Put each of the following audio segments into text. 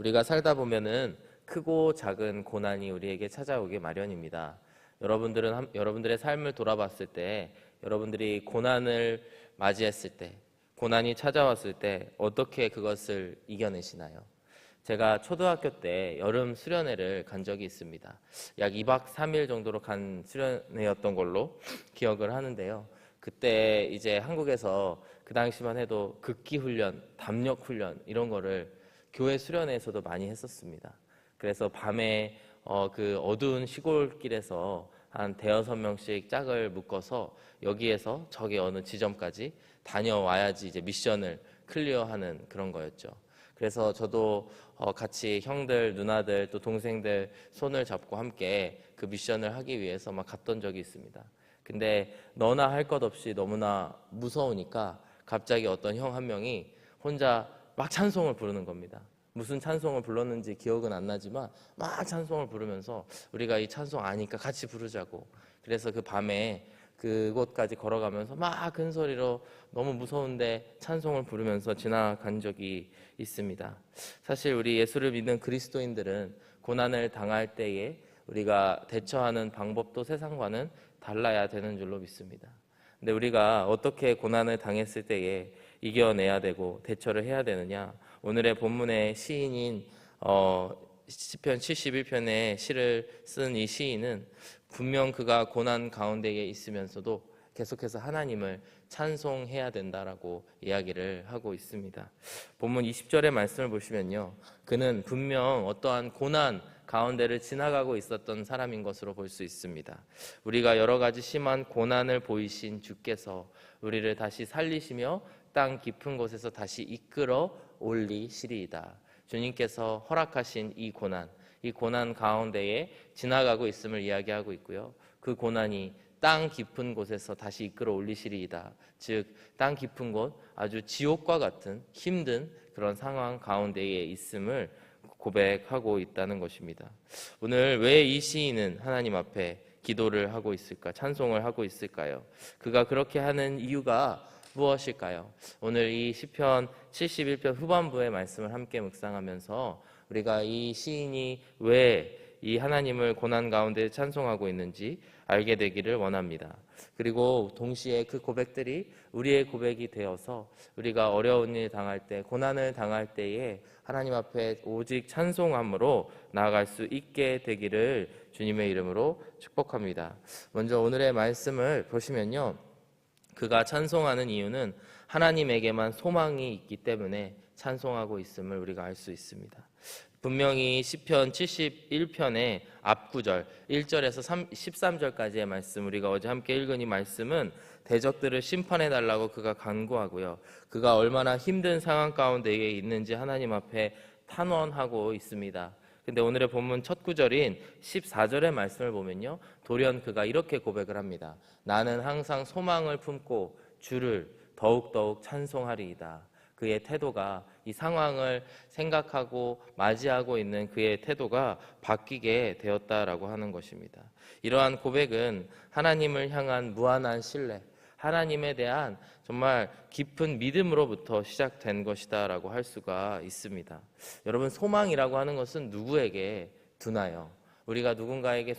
우리가 살다 보면은 크고 작은 고난이 우리에게 찾아오기 마련입니다. 여러분들의 삶을 돌아봤을 때, 여러분들이 고난을 맞이했을 때, 고난이 찾아왔을 때 어떻게 그것을 이겨내시나요? 제가 초등학교 때 여름 수련회를 간 적이 있습니다. 약 2박 3일 정도로 간 수련회였던 걸로 기억을 하는데요. 그때 이제 한국에서 그 당시만 해도 극기 훈련, 담력 훈련 이런 거를 교회 수련회에서도 많이 했었습니다. 그래서 밤에 그 어두운 시골길에서 한 대여섯 명씩 짝을 묶어서 여기에서 저기 어느 지점까지 다녀와야지 이제 미션을 클리어하는 그런 거였죠. 그래서 저도 같이 형들, 누나들, 또 동생들 손을 잡고 함께 그 미션을 하기 위해서 막 갔던 적이 있습니다. 근데 너나 할 것 없이 너무나 무서우니까 갑자기 어떤 형 한 명이 혼자 막 찬송을 부르는 겁니다. 무슨 찬송을 불렀는지 기억은 안 나지만 막 찬송을 부르면서 우리가 이 찬송 아니까 같이 부르자고. 그래서 그 밤에 그곳까지 걸어가면서 막 큰 소리로 너무 무서운데 찬송을 부르면서 지나간 적이 있습니다. 사실 우리 예수를 믿는 그리스도인들은 고난을 당할 때에 우리가 대처하는 방법도 세상과는 달라야 되는 줄로 믿습니다. 근데 우리가 어떻게 고난을 당했을 때에 이겨내야 되고 대처를 해야 되느냐? 오늘의 본문의 시인인 시편 71편의 시를 쓴 이 시인은 분명 그가 고난 가운데에 있으면서도 계속해서 하나님을 찬송해야 된다라고 이야기를 하고 있습니다. 본문 20절의 말씀을 보시면요, 그는 분명 어떠한 고난 가운데를 지나가고 있었던 사람인 것으로 볼 수 있습니다. 우리가 여러 가지 심한 고난을 보이신 주께서 우리를 다시 살리시며 땅 깊은 곳에서 다시 이끌어 올리시리이다. 주님께서 허락하신 이 고난 가운데에 지나가고 있음을 이야기하고 있고요. 그 고난이 땅 깊은 곳에서 다시 이끌어 올리시리이다. 즉, 땅 깊은 곳, 아주 지옥과 같은 힘든 그런 상황 가운데에 있음을 고백하고 있다는 것입니다. 오늘 왜 이 시인은 하나님 앞에 기도를 하고 있을까? 찬송을 하고 있을까요? 그가 그렇게 하는 이유가 무엇일까요? 오늘 이 시편 71편 후반부의 말씀을 함께 묵상하면서 우리가 이 시인이 왜 이 하나님을 고난 가운데 찬송하고 있는지 알게 되기를 원합니다. 그리고 동시에 그 고백들이 우리의 고백이 되어서 우리가 어려운 일 당할 때, 고난을 당할 때에 하나님 앞에 오직 찬송함으로 나아갈 수 있게 되기를 주님의 이름으로 축복합니다. 먼저 오늘의 말씀을 보시면요, 그가 찬송하는 이유는 하나님에게만 소망이 있기 때문에 찬송하고 있음을 우리가 알 수 있습니다. 분명히 시편 71편의 앞구절 1절에서 13절까지의 말씀, 우리가 어제 함께 읽은 이 말씀은 대적들을 심판해달라고 그가 간구하고요, 그가 얼마나 힘든 상황 가운데에 있는지 하나님 앞에 탄원하고 있습니다. 근데 오늘의 본문 첫 구절인 14절의 말씀을 보면요, 돌연 그가 이렇게 고백을 합니다. 나는 항상 소망을 품고 주를 더욱더욱 찬송하리이다. 그의 태도가, 이 상황을 생각하고 맞이하고 있는 그의 태도가 바뀌게 되었다라고 하는 것입니다. 이러한 고백은 하나님을 향한 무한한 신뢰, 하나님에 대한 정말 깊은 믿음으로부터 시작된 것이다라고 할 수가 있습니다. 여러분, 소망이라고 하는 것은 누구에게 두나요? 우리가 누군가에게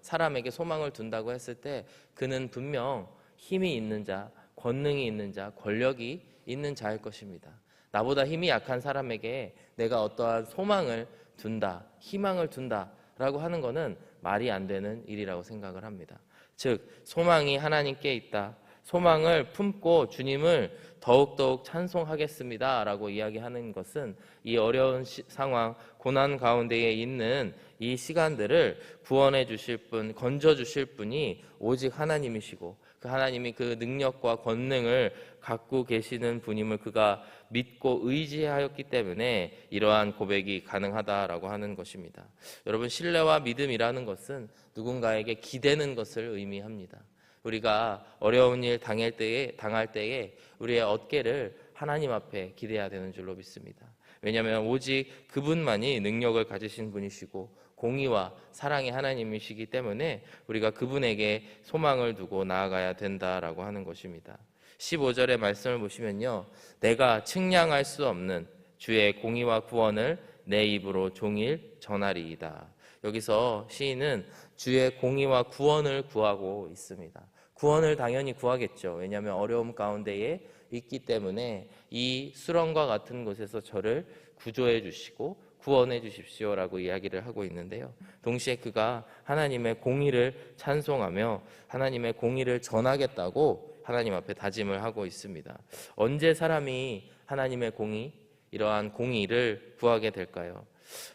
사람에게 소망을 둔다고 했을 때 그는 분명 힘이 있는 자, 권능이 있는 자, 권력이 있는 자일 것입니다. 나보다 힘이 약한 사람에게 내가 어떠한 소망을 둔다, 희망을 둔다라고 하는 것은 말이 안 되는 일이라고 생각을 합니다. 즉, 소망이 하나님께 있다, 소망을 품고 주님을 더욱더욱 찬송하겠습니다 라고 이야기하는 것은 이 어려운 상황, 고난 가운데에 있는 이 시간들을 구원해 주실 분, 건져 주실 분이 오직 하나님이시고, 그 하나님이 그 능력과 권능을 갖고 계시는 분임을 그가 믿고 의지하였기 때문에 이러한 고백이 가능하다라고 하는 것입니다. 여러분, 신뢰와 믿음이라는 것은 누군가에게 기대는 것을 의미합니다. 우리가 어려운 일 당할 때에 우리의 어깨를 하나님 앞에 기대야 되는 줄로 믿습니다. 왜냐하면 오직 그분만이 능력을 가지신 분이시고 공의와 사랑의 하나님이시기 때문에 우리가 그분에게 소망을 두고 나아가야 된다라고 하는 것입니다. 15절의 말씀을 보시면요, 내가 측량할 수 없는 주의 공의와 구원을 내 입으로 종일 전하리이다. 여기서 시인은 주의 공의와 구원을 구하고 있습니다. 구원을 당연히 구하겠죠. 왜냐하면 어려움 가운데에 있기 때문에 이 수렁과 같은 곳에서 저를 구조해 주시고 구원해 주십시오라고 이야기를 하고 있는데요. 동시에 그가 하나님의 공의를 찬송하며 하나님의 공의를 전하겠다고 하나님 앞에 다짐을 하고 있습니다. 언제 사람이 하나님의 공의, 이러한 공의를 구하게 될까요?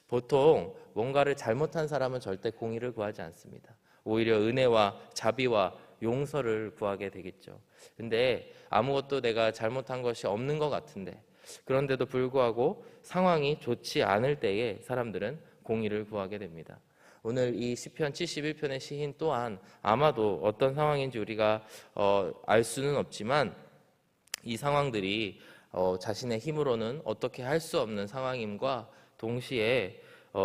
보통 뭔가를 잘못한 사람은 절대 공의를 구하지 않습니다. 오히려 은혜와 자비와 용서를 구하게 되겠죠. 근데 아무것도 내가 잘못한 것이 없는 것 같은데, 그런데도 불구하고 상황이 좋지 않을 때에 사람들은 공의를 구하게 됩니다. 오늘 이 시편 71편의 시인 또한 아마도 어떤 상황인지 우리가 알 수는 없지만 이 상황들이 자신의 힘으로는 어떻게 할 수 없는 상황임과 동시에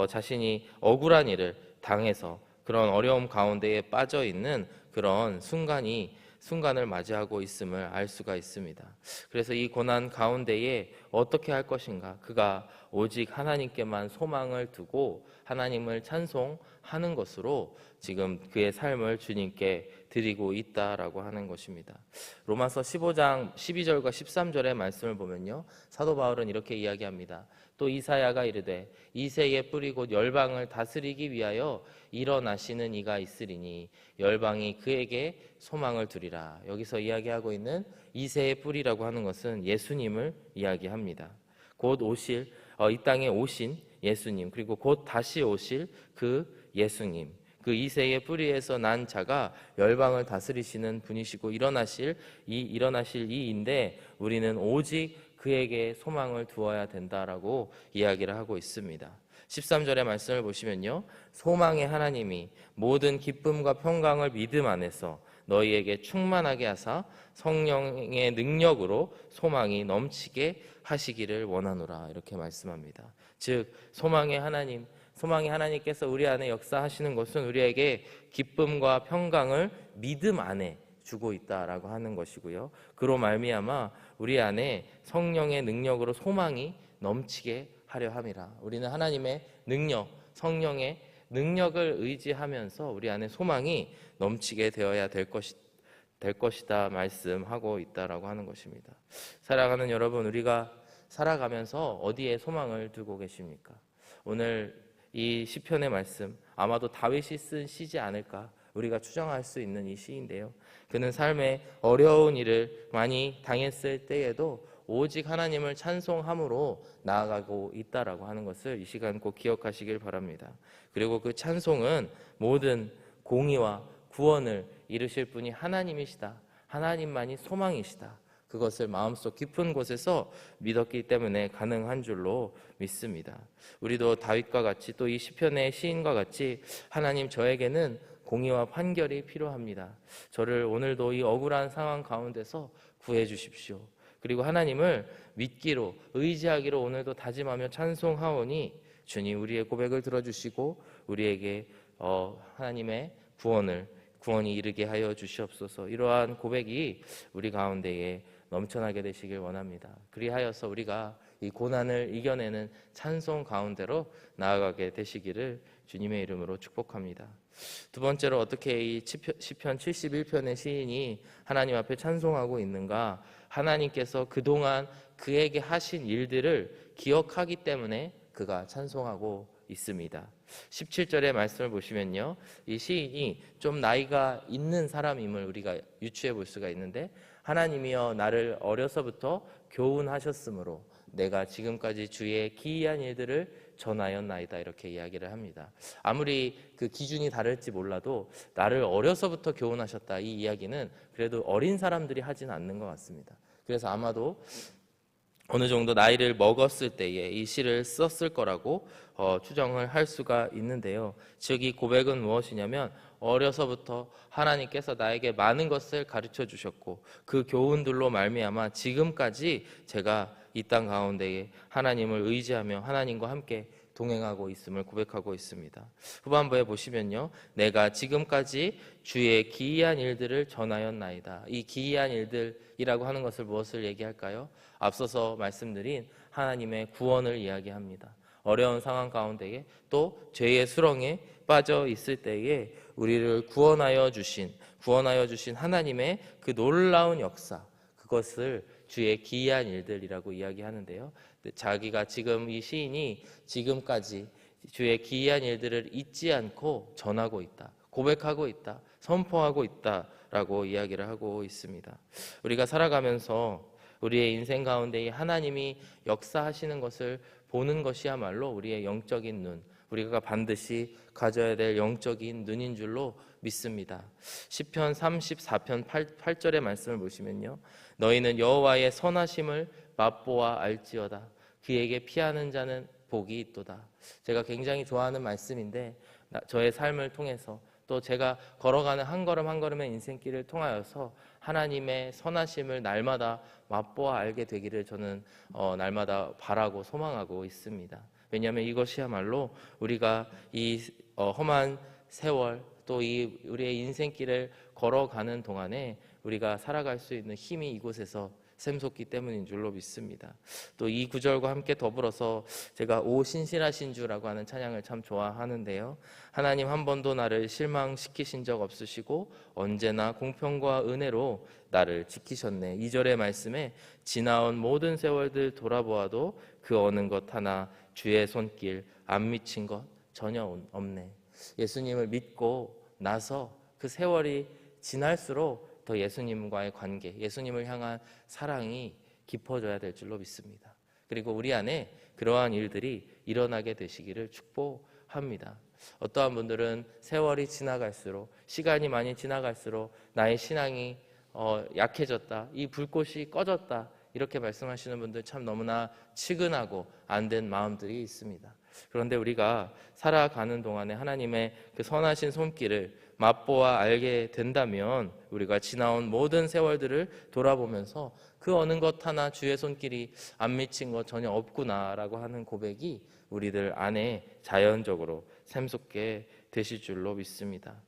자신이 억울한 일을 당해서 그런 어려움 가운데에 빠져 있는 그런 순간을 맞이하고 있음을 알 수가 있습니다. 그래서 이 고난 가운데에 어떻게 할 것인가? 그가 오직 하나님께만 소망을 두고 하나님을 찬송하는 것으로 지금 그의 삶을 주님께 드리고 있다라고 하는 것입니다. 로마서 15장 12절과 13절의 말씀을 보면요, 사도 바울은 이렇게 이야기합니다. 또 이사야가 이르되 이새의 뿌리 곧 열방을 다스리기 위하여 일어나시는 이가 있으리니 열방이 그에게 소망을 두리라. 여기서 이야기하고 있는 이새의 뿌리라고 하는 것은 예수님을 이야기합니다. 곧 오실 이 땅에 오신 예수님, 그리고 곧 다시 오실 그 예수님, 그 이새의 뿌리에서 난 자가 열방을 다스리시는 분이시고 일어나실 이인데 우리는 오직 그에게 소망을 두어야 된다라고 이야기를 하고 있습니다. 13절의 말씀을 보시면요, 소망의 하나님이 모든 기쁨과 평강을 믿음 안에서 너희에게 충만하게 하사 성령의 능력으로 소망이 넘치게 하시기를 원하노라, 이렇게 말씀합니다. 즉 소망의 하나님께서 우리 안에 역사하시는 것은 우리에게 기쁨과 평강을 믿음 안에 주고 있다라고 하는 것이고요. 그로 말미암아 우리 안에 성령의 능력으로 소망이 넘치게 하려 함이라. 우리는 하나님의 능력, 성령의 능력을 의지하면서 우리 안에 소망이 넘치게 되어야 될 것이다 말씀하고 있다라고 하는 것입니다. 사랑하는 여러분, 우리가 살아가면서 어디에 소망을 두고 계십니까? 오늘 이 시편의 말씀, 아마도 다윗이 쓴 시지 않을까 우리가 추정할 수 있는 이 시인데요, 그는 삶의 어려운 일을 많이 당했을 때에도 오직 하나님을 찬송함으로 나아가고 있다라고 하는 것을 이 시간 꼭 기억하시길 바랍니다. 그리고 그 찬송은 모든 공의와 구원을 이루실 분이 하나님이시다, 하나님만이 소망이시다, 그것을 마음속 깊은 곳에서 믿었기 때문에 가능한 줄로 믿습니다. 우리도 다윗과 같이 또 이 시편의 시인과 같이 하나님, 저에게는 공의와 판결이 필요합니다. 저를 오늘도 이 억울한 상황 가운데서 구해 주십시오. 그리고 하나님을 믿기로, 의지하기로 오늘도 다짐하며 찬송하오니 주님, 우리의 고백을 들어주시고 우리에게 하나님의 구원이 이르게 하여 주시옵소서. 이러한 고백이 우리 가운데에 넘쳐나게 되시길 원합니다. 그리하여서 우리가 이 고난을 이겨내는 찬송 가운데로 나아가게 되시기를 주님의 이름으로 축복합니다. 두 번째로 어떻게 이 시편 71편의 시인이 하나님 앞에 찬송하고 있는가? 하나님께서 그동안 그에게 하신 일들을 기억하기 때문에 그가 찬송하고 있습니다. 17절의 말씀을 보시면요, 이 시인이 좀 나이가 있는 사람임을 우리가 유추해 볼 수가 있는데, 하나님이여 나를 어려서부터 교훈하셨으므로 내가 지금까지 주의 기이한 일들을 전하였나이다, 이렇게 이야기를 합니다. 아무리 그 기준이 다를지 몰라도 나를 어려서부터 교훈하셨다, 이 이야기는 그래도 어린 사람들이 하진 않는 것 같습니다. 그래서 아마도 어느 정도 나이를 먹었을 때에 이 시를 썼을 거라고 추정을 할 수가 있는데요. 즉 이 고백은 무엇이냐면, 어려서부터 하나님께서 나에게 많은 것을 가르쳐 주셨고 그 교훈들로 말미암아 지금까지 제가 이 땅 가운데에 하나님을 의지하며 하나님과 함께 동행하고 있음을 고백하고 있습니다. 후반부에 보시면요, 내가 지금까지 주의 기이한 일들을 전하였나이다. 이 기이한 일들이라고 하는 것을 무엇을 얘기할까요? 앞서서 말씀드린 하나님의 구원을 이야기합니다. 어려운 상황 가운데에 또 죄의 수렁에 빠져 있을 때에 우리를 구원하여 주신 하나님의 그 놀라운 역사, 그것을 주의 기이한 일들이라고 이야기하는데요. 자기가 지금 이 시인이 지금까지 주의 기이한 일들을 잊지 않고 전하고 있다, 고백하고 있다, 선포하고 있다라고 이야기를 하고 있습니다. 우리가 살아가면서 우리의 인생 가운데 하나님이 역사하시는 것을 보는 것이야말로 우리의 영적인 눈, 우리가 반드시 가져야 될 영적인 눈인 줄로 믿습니다. 시편 34편 8절의 말씀을 보시면요, 너희는 여호와의 선하심을 맛보아 알지어다. 그에게 피하는 자는 복이 있도다. 제가 굉장히 좋아하는 말씀인데, 저의 삶을 통해서 또 제가 걸어가는 한 걸음 한 걸음의 인생길을 통하여서 하나님의 선하심을 날마다 맛보아 알게 되기를 저는 날마다 바라고 소망하고 있습니다. 왜냐하면 이것이야말로 우리가 이 험한 세월, 또 이 우리의 인생길을 걸어가는 동안에 우리가 살아갈 수 있는 힘이 이곳에서 샘솟기 때문인 줄로 믿습니다. 또 이 구절과 함께 더불어서 제가 오 신실하신 주라고 하는 찬양을 참 좋아하는데요, 하나님 한 번도 나를 실망시키신 적 없으시고 언제나 공평과 은혜로 나를 지키셨네. 2절의 말씀에 지나온 모든 세월들 돌아보아도 그 어느 것 하나 주의 손길 안 미친 것 전혀 없네. 예수님을 믿고 나서 그 세월이 지날수록 더 예수님과의 관계, 예수님을 향한 사랑이 깊어져야 될 줄로 믿습니다. 그리고 우리 안에 그러한 일들이 일어나게 되시기를 축복합니다. 어떠한 분들은 세월이 지나갈수록, 시간이 많이 지나갈수록 나의 신앙이 약해졌다, 이 불꽃이 꺼졌다, 이렇게 말씀하시는 분들 참 너무나 측은하고 안 된 마음들이 있습니다. 그런데 우리가 살아가는 동안에 하나님의 그 선하신 손길을 맛보아 알게 된다면 우리가 지나온 모든 세월들을 돌아보면서 그 어느 것 하나 주의 손길이 안 미친 것 전혀 없구나라고 하는 고백이 우리들 안에 자연적으로 샘솟게 되실 줄로 믿습니다.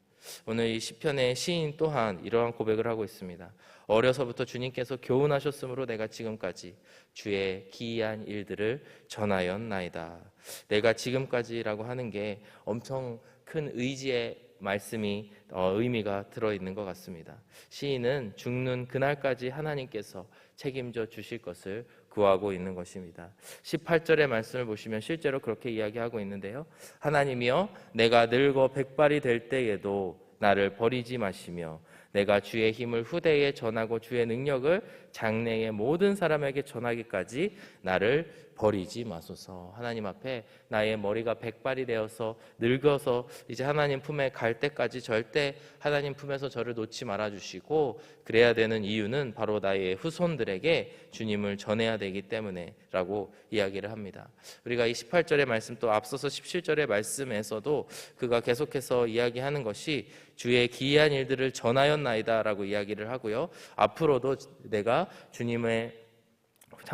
오늘 이 시편의 시인 또한 이러한 고백을 하고 있습니다. 어려서부터 주님께서 교훈하셨으므로 내가 지금까지 주의 기이한 일들을 전하였나이다. 내가 지금까지라고 하는 게 엄청 큰 의지의 말씀이 의미가 들어있는 것 같습니다. 시인은 죽는 그날까지 하나님께서 책임져 주실 것을 구하고 있는 것입니다. 18절의 말씀을 보시면 실제로 그렇게 이야기하고 있는데요, 하나님이여 내가 늙어 백발이 될 때에도 나를 버리지 마시며 내가 주의 힘을 후대에 전하고 주의 능력을 장래의 모든 사람에게 전하기까지 나를 버리지 마소서. 하나님 앞에 나의 머리가 백발이 되어서 늙어서 이제 하나님 품에 갈 때까지 절대 하나님 품에서 저를 놓지 말아주시고, 그래야 되는 이유는 바로 나의 후손들에게 주님을 전해야 되기 때문에 라고 이야기를 합니다. 우리가 이 18절의 말씀, 또 앞서서 17절의 말씀에서도 그가 계속해서 이야기하는 것이 주의 기이한 일들을 전하였나이다 라고 이야기를 하고요, 앞으로도 내가 주님의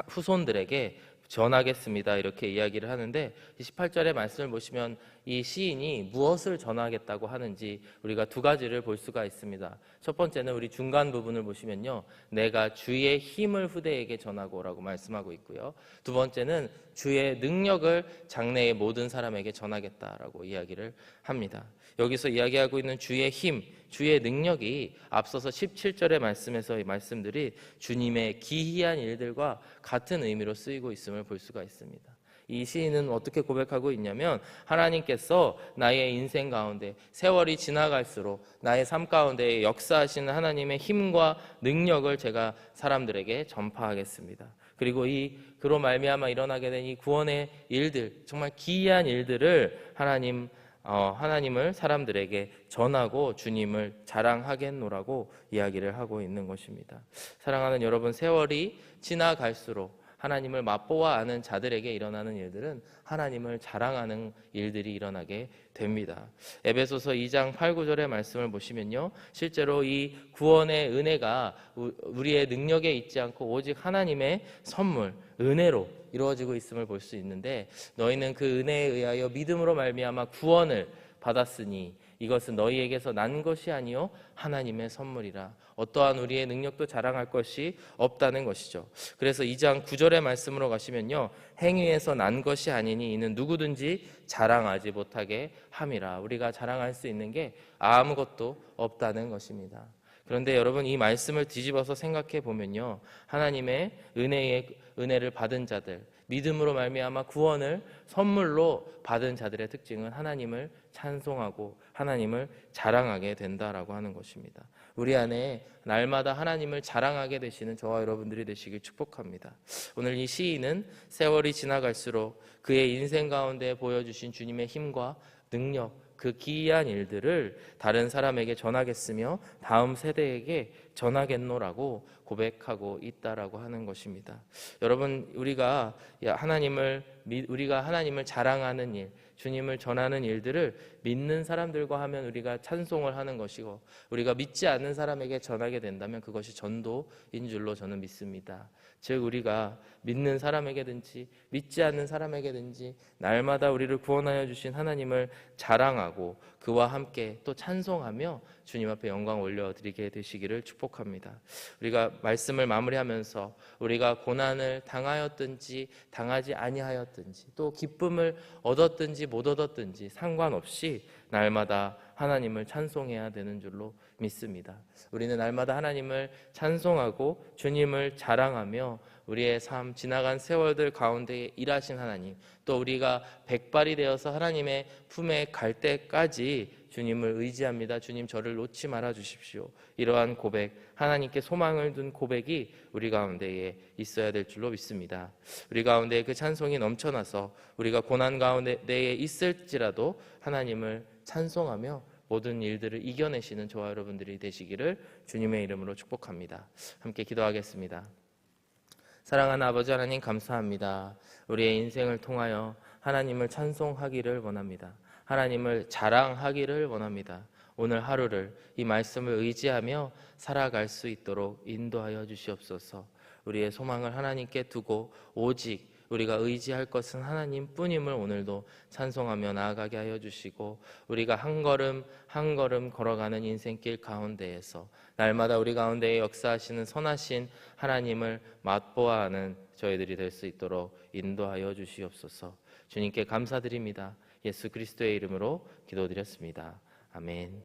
후손들에게 전하겠습니다 이렇게 이야기를 하는데, 18절의 말씀을 보시면 이 시인이 무엇을 전하겠다고 하는지 우리가 두 가지를 볼 수가 있습니다. 첫 번째는 우리 중간 부분을 보시면요, 내가 주의 힘을 후대에게 전하고 라고 말씀하고 있고요, 두 번째는 주의 능력을 장래의 모든 사람에게 전하겠다라고 이야기를 합니다. 여기서 이야기하고 있는 주의 힘, 주의 능력이 앞서서 17절의 말씀에서의 말씀들이 주님의 기이한 일들과 같은 의미로 쓰이고 있음을 볼 수가 있습니다. 이 시인은 어떻게 고백하고 있냐면, 하나님께서 나의 인생 가운데 세월이 지나갈수록 나의 삶 가운데 역사하시는 하나님의 힘과 능력을 제가 사람들에게 전파하겠습니다. 그리고 그로 말미암아 일어나게 된 이 구원의 일들, 정말 기이한 일들을 하나님을 사람들에게 전하고 주님을 자랑하겠노라고 이야기를 하고 있는 것입니다. 사랑하는 여러분, 세월이 지나갈수록 하나님을 맛보아 아는 자들에게 일어나는 일들은 하나님을 자랑하는 일들이 일어나게 됩니다. 에베소서 2장 8, 9절의 말씀을 보시면요, 실제로 이 구원의 은혜가 우리의 능력에 있지 않고 오직 하나님의 선물, 은혜로 이루어지고 있음을 볼 수 있는데, 너희는 그 은혜에 의하여 믿음으로 말미암아 구원을 받았으니 이것은 너희에게서 난 것이 아니요 하나님의 선물이라. 어떠한 우리의 능력도 자랑할 것이 없다는 것이죠. 그래서 2장 9절의 말씀으로 가시면요, 행위에서 난 것이 아니니 이는 누구든지 자랑하지 못하게 함이라. 우리가 자랑할 수 있는 게 아무것도 없다는 것입니다. 그런데 여러분, 이 말씀을 뒤집어서 생각해 보면요, 하나님의 은혜를 받은 자들, 믿음으로 말미암아 구원을 선물로 받은 자들의 특징은 하나님을 찬송하고 하나님을 자랑하게 된다라고 하는 것입니다. 우리 안에 날마다 하나님을 자랑하게 되시는 저와 여러분들이 되시길 축복합니다. 오늘 이 시인은 세월이 지나갈수록 그의 인생 가운데 보여주신 주님의 힘과 능력, 그 기이한 일들을 다른 사람에게 전하겠으며 다음 세대에게 전하겠노라고 고백하고 있다라고 하는 것입니다. 여러분, 우리가 하나님을 자랑하는 일, 주님을 전하는 일들을 믿는 사람들과 하면 우리가 찬송을 하는 것이고, 우리가 믿지 않는 사람에게 전하게 된다면 그것이 전도인 줄로 저는 믿습니다. 즉, 우리가 믿는 사람에게든지 믿지 않는 사람에게든지 날마다 우리를 구원하여 주신 하나님을 자랑하고 그와 함께 또 찬송하며 주님 앞에 영광 올려드리게 되시기를 축복합니다. 우리가 말씀을 마무리하면서 우리가 고난을 당하였든지 당하지 아니하였든지 또 기쁨을 얻었든지 못 얻었든지 상관없이 날마다 하나님을 찬송해야 되는 줄로 믿습니다. 우리는 날마다 하나님을 찬송하고 주님을 자랑하며 우리의 삶, 지나간 세월들 가운데 일하신 하나님, 또 우리가 백발이 되어서 하나님의 품에 갈 때까지 주님을 의지합니다. 주님, 저를 놓지 말아 주십시오. 이러한 고백, 하나님께 소망을 둔 고백이 우리 가운데에 있어야 될 줄로 믿습니다. 우리 가운데 그 찬송이 넘쳐나서 우리가 고난 가운데에 있을지라도 하나님을 찬송하며 모든 일들을 이겨내시는 저와 여러분들이 되시기를 주님의 이름으로 축복합니다. 함께 기도하겠습니다. 사랑하는 아버지 하나님, 감사합니다. 우리의 인생을 통하여 하나님을 찬송하기를 원합니다. 하나님을 자랑하기를 원합니다. 오늘 하루를 이 말씀을 의지하며 살아갈 수 있도록 인도하여 주시옵소서. 우리의 소망을 하나님께 두고 오직 우리가 의지할 것은 하나님뿐임을 오늘도 찬송하며 나아가게 하여 주시고, 우리가 한 걸음 한 걸음 걸어가는 인생길 가운데에서 날마다 우리 가운데에 역사하시는 선하신 하나님을 맛보아하는 저희들이 될 수 있도록 인도하여 주시옵소서. 주님께 감사드립니다. 예수 그리스도의 이름으로 기도드렸습니다. 아멘.